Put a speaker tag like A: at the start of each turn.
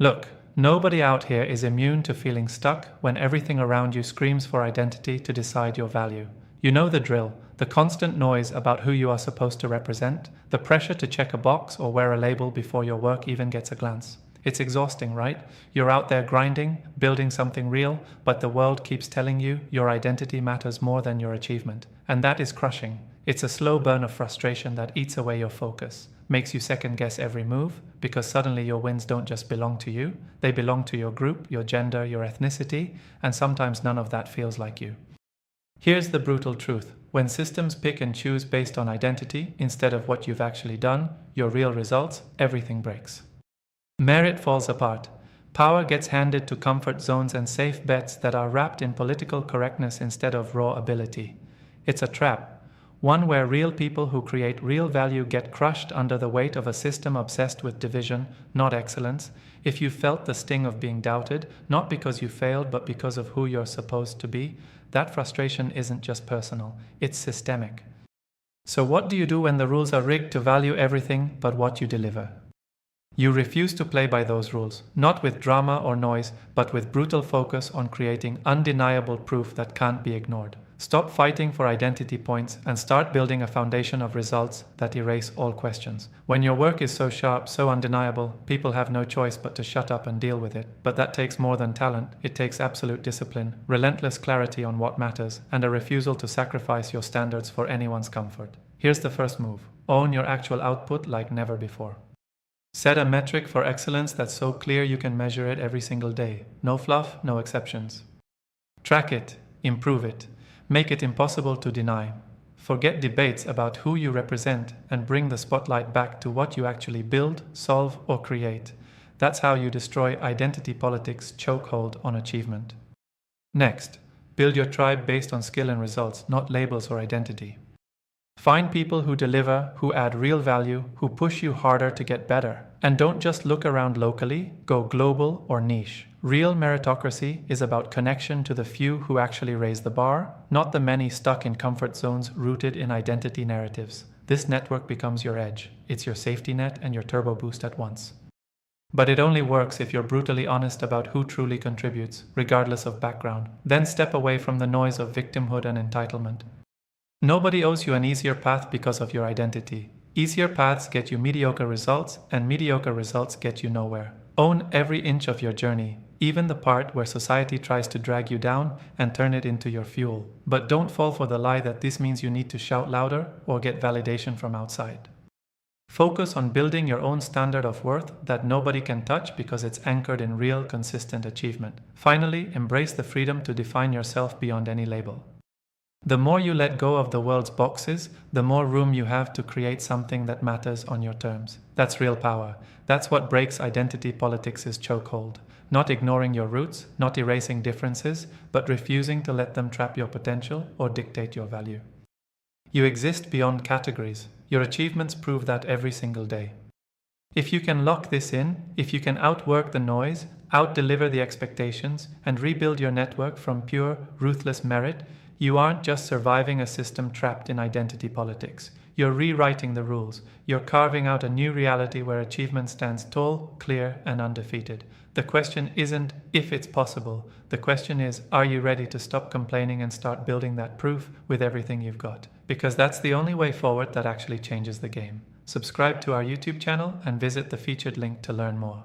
A: Look, nobody out here is immune to feeling stuck when everything around you screams for identity to decide your value. You know the drill, the constant noise about who you are supposed to represent, the pressure to check a box or wear a label before your work even gets a glance. It's exhausting, right? You're out there grinding, building something real, but the world keeps telling you your identity matters more than your achievement. And that is crushing. It's a slow burn of frustration that eats away your focus, makes you second guess every move, because suddenly your wins don't just belong to you, they belong to your group, your gender, your ethnicity, and sometimes none of that feels like you. Here's the brutal truth. When systems pick and choose based on identity instead of what you've actually done, your real results, everything breaks. Merit falls apart. Power gets handed to comfort zones and safe bets that are wrapped in political correctness instead of raw ability. It's a trap, one where real people who create real value get crushed under the weight of a system obsessed with division, not excellence. If you felt the sting of being doubted, not because you failed but because of who you're supposed to be, that frustration isn't just personal, it's systemic. So what do you do when the rules are rigged to value everything but what you deliver? You refuse to play by those rules, not with drama or noise, but with brutal focus on creating undeniable proof that can't be ignored. Stop fighting for identity points and start building a foundation of results that erase all questions. When your work is so sharp, so undeniable, people have no choice but to shut up and deal with it. But that takes more than talent. It takes absolute discipline, relentless clarity on what matters, and a refusal to sacrifice your standards for anyone's comfort. Here's the first move. Own your actual output like never before. Set a metric for excellence that's so clear you can measure it every single day. No fluff, no exceptions. Track it, improve it. Make it impossible to deny. Forget debates about who you represent and bring the spotlight back to what you actually build, solve, or create. That's how you destroy identity politics' chokehold on achievement. Next, build your tribe based on skill and results, not labels or identity. Find people who deliver, who add real value, who push you harder to get better. And don't just look around locally, go global or niche. Real meritocracy is about connection to the few who actually raise the bar, not the many stuck in comfort zones rooted in identity narratives. This network becomes your edge. It's your safety net and your turbo boost at once. But it only works if you're brutally honest about who truly contributes, regardless of background. Then step away from the noise of victimhood and entitlement. Nobody owes you an easier path because of your identity. Easier paths get you mediocre results, and mediocre results get you nowhere. Own every inch of your journey, even the part where society tries to drag you down, and turn it into your fuel. But don't fall for the lie that this means you need to shout louder or get validation from outside. Focus on building your own standard of worth that nobody can touch because it's anchored in real, consistent achievement. Finally, embrace the freedom to define yourself beyond any label. The more you let go of the world's boxes, the more room you have to create something that matters on your terms. That's real power. That's what breaks identity politics' chokehold. Not ignoring your roots, not erasing differences, but refusing to let them trap your potential or dictate your value. You exist beyond categories. Your achievements prove that every single day. If you can lock this in, if you can outwork the noise, out-deliver the expectations, and rebuild your network from pure, ruthless merit, you aren't just surviving a system trapped in identity politics. You're rewriting the rules. You're carving out a new reality where achievement stands tall, clear, and undefeated. The question isn't if it's possible. The question is, are you ready to stop complaining and start building that proof with everything you've got? Because that's the only way forward that actually changes the game. Subscribe to our YouTube channel and visit the featured link to learn more.